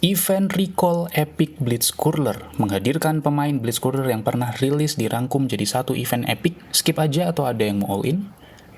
Event Recall Epic Blitzcurler menghadirkan pemain Blitzcurler yang pernah rilis dirangkum jadi satu event epic. Skip aja atau ada yang mau all in?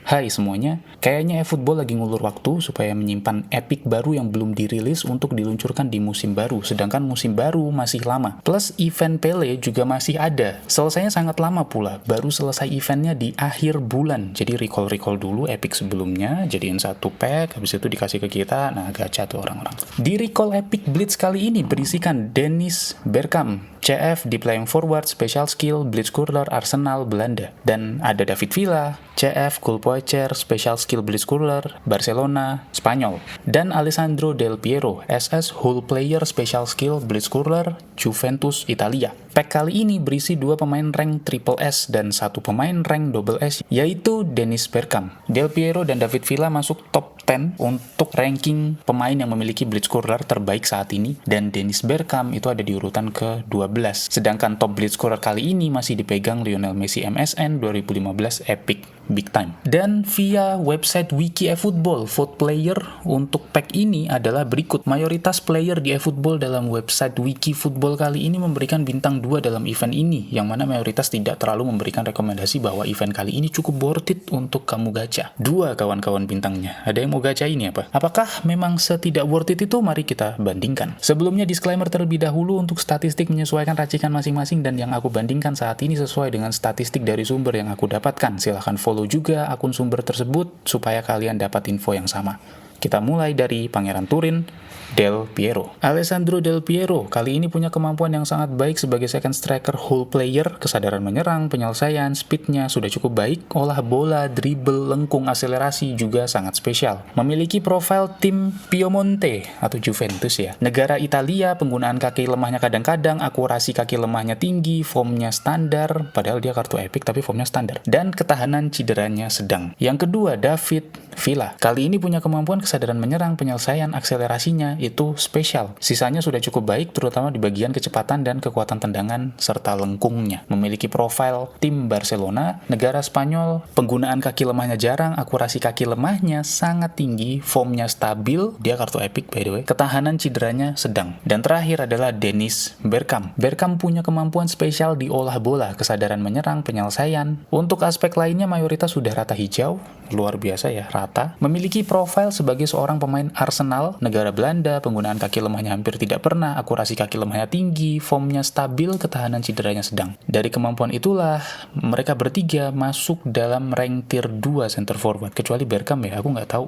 Hai semuanya, kayaknya eFootball lagi ngulur waktu supaya menyimpan epic baru yang belum dirilis untuk diluncurkan di musim baru, sedangkan musim baru masih lama. Plus event Pele juga masih ada, selesainya sangat lama pula, baru selesai eventnya di akhir bulan. Jadi recall dulu epic sebelumnya, jadiin satu pack, habis itu dikasih ke kita, nah gacha tuh orang-orang. Di recall epic Blitz kali ini berisikan Dennis Bergkamp, CF di playing forward, special skill, Blitzcurler, Arsenal, Belanda. Dan ada David Villa, CF, Kulpoecher, special skill Blitzcurler, Barcelona, Spanyol. Dan Alessandro Del Piero, SS, whole player, special skill, Blitzcurler, Juventus, Italia. Pack kali ini berisi 2 pemain rank triple S dan 1 pemain rank double S, yaitu Dennis Bergkamp. Del Piero dan David Villa masuk top 10 untuk ranking pemain yang memiliki Blitzcurler terbaik saat ini, dan Dennis Bergkamp itu ada di urutan ke-12. Sedangkan top Blitzcurler kali ini masih dipegang Lionel Messi MSN 2015 Epic Big Time. Dan via website Wiki eFootball, vote player untuk pack ini adalah berikut. Mayoritas player di eFootball dalam website Wiki Football kali ini memberikan bintang 2 dalam event ini, yang mana mayoritas tidak terlalu memberikan rekomendasi bahwa event kali ini cukup worth it untuk kamu gacha. 2 kawan-kawan bintangnya. Ada yang mau gacha ini apa? Apakah memang setidak worth it itu? Mari kita bandingkan. Sebelumnya disclaimer terlebih dahulu, untuk statistik menyesuaikan racikan masing-masing, dan yang aku bandingkan saat ini sesuai dengan statistik dari sumber yang aku dapatkan. Silahkan follow juga akun sumber tersebut supaya kalian dapat info yang sama. Kita mulai dari Pangeran Turin, Del Piero. Alessandro Del Piero kali ini punya kemampuan yang sangat baik sebagai second striker whole player. Kesadaran menyerang, penyelesaian, speednya sudah cukup baik, olah bola, dribble, lengkung, akselerasi juga sangat spesial. Memiliki profil tim Piemonte atau Juventus ya. Negara Italia, penggunaan kaki lemahnya kadang-kadang, akurasi kaki lemahnya tinggi, formnya standar, padahal dia kartu epic tapi formnya standar. Dan ketahanan cederanya sedang. Yang kedua, David Villa. Kali ini punya kemampuan kesadaran menyerang, penyelesaian, akselerasinya itu spesial. Sisanya sudah cukup baik, terutama di bagian kecepatan dan kekuatan tendangan serta lengkungnya. Memiliki profil tim Barcelona, negara Spanyol, penggunaan kaki lemahnya jarang, akurasi kaki lemahnya sangat tinggi, formnya stabil, dia kartu epic by the way, ketahanan cederanya sedang. Dan terakhir adalah Dennis Bergkamp. Bergkamp punya kemampuan spesial di olah bola, kesadaran menyerang, penyelesaian. Untuk aspek lainnya mayoritas sudah rata hijau, luar biasa ya, rata. Memiliki profil sebagai seorang pemain Arsenal, negara Belanda, penggunaan kaki lemahnya hampir tidak pernah, akurasi kaki lemahnya tinggi, formnya stabil, ketahanan cederanya sedang. Dari kemampuan itulah, mereka bertiga masuk dalam rank tier 2 center forward, kecuali Bergkamp ya, aku nggak tahu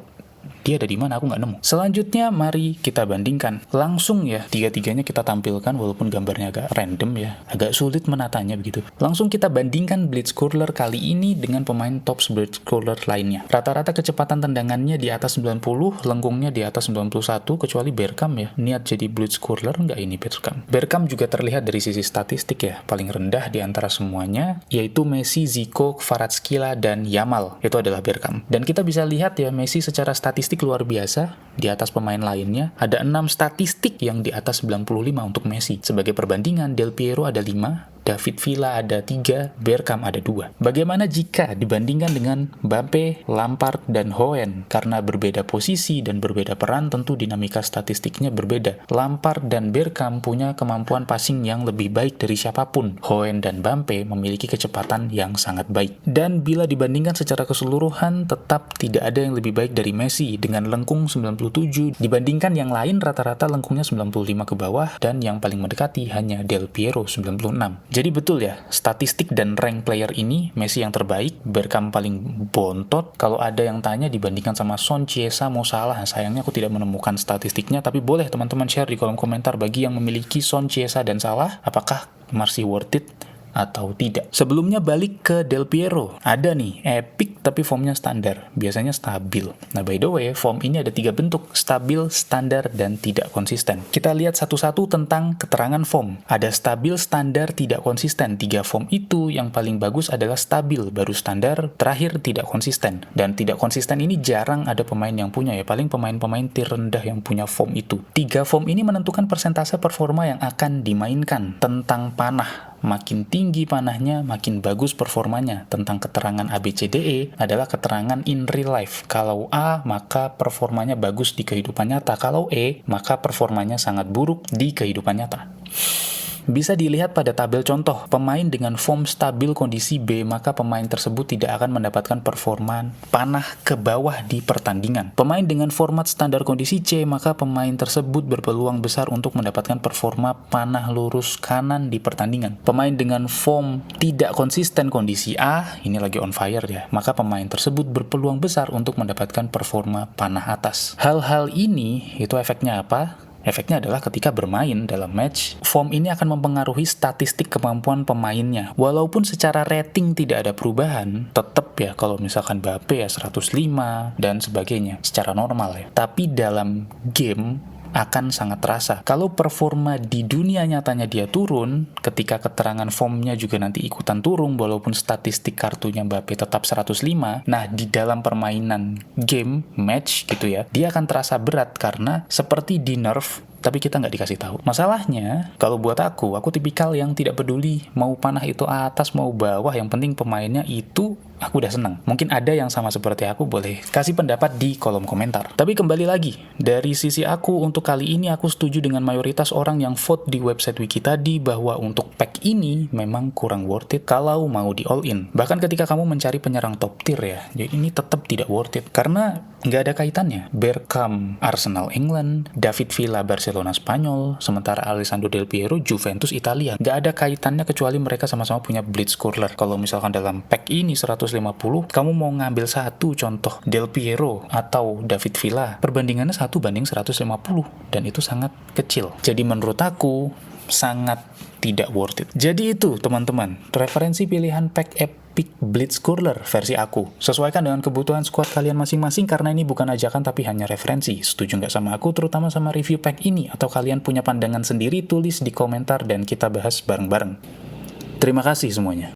dia ada di mana, aku nggak nemu. Selanjutnya mari kita bandingkan. Langsung ya, tiga-tiganya kita tampilkan walaupun gambarnya agak random ya. Agak sulit menatanya begitu. Langsung kita bandingkan Blitzcurler kali ini dengan pemain top Blitzcurler lainnya. Rata-rata kecepatan tendangannya di atas 90, lengkungnya di atas 91, kecuali Bergkamp ya. Niat jadi Blitzcurler nggak ini Bergkamp? Bergkamp juga terlihat dari sisi statistik ya, paling rendah di antara semuanya, yaitu Messi, Zico, Kvaratskhelia, dan Yamal. Itu adalah Bergkamp. Dan kita bisa lihat ya, Messi secara statistik luar biasa di atas pemain lainnya. Ada 6 statistik yang di atas 95 untuk Messi. Sebagai perbandingan, Del Piero ada 5, David Villa ada 3, Bergkamp ada 2. Bagaimana jika dibandingkan dengan Mbappe, Lampard, dan Hoen? Karena berbeda posisi dan berbeda peran, tentu dinamika statistiknya berbeda. Lampard dan Bergkamp punya kemampuan passing yang lebih baik dari siapapun. Hoen dan Mbappe memiliki kecepatan yang sangat baik. Dan bila dibandingkan secara keseluruhan, tetap tidak ada yang lebih baik dari Messi dengan lengkung 97. Dibandingkan yang lain, rata-rata lengkungnya 95 ke bawah, dan yang paling mendekati hanya Del Piero 96. Jadi betul ya, statistik dan rank player ini Messi yang terbaik, Bergkamp paling bontot. Kalau ada yang tanya dibandingkan sama Son, Chiesa, Mo Salah, sayangnya aku tidak menemukan statistiknya, tapi boleh teman-teman share di kolom komentar bagi yang memiliki Son, Chiesa, dan Salah, apakah masih worth it atau tidak. Sebelumnya balik ke Del Piero. Ada nih, epic tapi formnya standar. Biasanya stabil. Nah by the way, form ini ada 3 bentuk. Stabil, standar, dan tidak konsisten. Kita lihat satu-satu tentang keterangan form. Ada stabil, standar, tidak konsisten. 3 form itu yang paling bagus adalah stabil, baru standar, terakhir tidak konsisten. Dan tidak konsisten ini jarang ada pemain yang punya ya. Paling pemain-pemain tier rendah yang punya form itu. 3 form ini menentukan persentase performa yang akan dimainkan. Tentang panah. makin tinggi panahnya, makin bagus performanya. Tentang keterangan ABCDE adalah keterangan in real life. Kalau A, maka performanya bagus di kehidupan nyata. Kalau E, maka performanya sangat buruk di kehidupan nyata. Bisa dilihat pada tabel contoh, pemain dengan form stabil kondisi B, maka pemain tersebut tidak akan mendapatkan performa panah ke bawah di pertandingan. Pemain dengan format standar kondisi C, maka pemain tersebut berpeluang besar untuk mendapatkan performa panah lurus kanan di pertandingan. Pemain dengan form tidak konsisten kondisi A, ini lagi on fire ya, maka pemain tersebut berpeluang besar untuk mendapatkan performa panah atas. Hal-hal ini, itu efeknya apa? Efeknya adalah ketika bermain dalam match, form ini akan mempengaruhi statistik kemampuan pemainnya. Walaupun secara rating tidak ada perubahan, tetap ya kalau misalkan Mbappe ya 105 dan sebagainya, secara normal ya. Tapi dalam game akan sangat terasa. Kalau performa di dunia nyatanya dia turun, ketika keterangan formnya juga nanti ikutan turun, walaupun statistik kartunya Mbappe tetap 105, nah di dalam permainan game, match gitu ya, dia akan terasa berat karena seperti di nerf, tapi kita nggak dikasih tahu. Masalahnya, kalau buat aku tipikal yang tidak peduli mau panah itu atas mau bawah, yang penting pemainnya itu aku udah seneng. Mungkin ada yang sama seperti aku, boleh kasih pendapat di kolom komentar. Tapi kembali lagi, dari sisi aku untuk kali ini aku setuju dengan mayoritas orang yang vote di website wiki tadi bahwa untuk pack ini memang kurang worth it kalau mau di all in. Bahkan ketika kamu mencari penyerang top tier ya, jadi ini tetap tidak worth it karena nggak ada kaitannya. Bergkamp Arsenal England, David Villa Barcelona Spanyol, sementara Alessandro Del Piero Juventus Italia. Nggak ada kaitannya kecuali mereka sama-sama punya Blitzscaler. Kalau misalkan dalam pack ini 150, kamu mau ngambil satu contoh Del Piero atau David Villa, perbandingannya 1:150 dan itu sangat kecil. Jadi menurut aku sangat tidak worth it. Jadi itu teman-teman, referensi pilihan pack Epic Blitzscaler versi aku. Sesuaikan dengan kebutuhan squad kalian masing-masing karena ini bukan ajakan tapi hanya referensi. Setuju nggak sama aku terutama sama review pack ini? Atau kalian punya pandangan sendiri? Tulis di komentar dan kita bahas bareng-bareng. Terima kasih semuanya.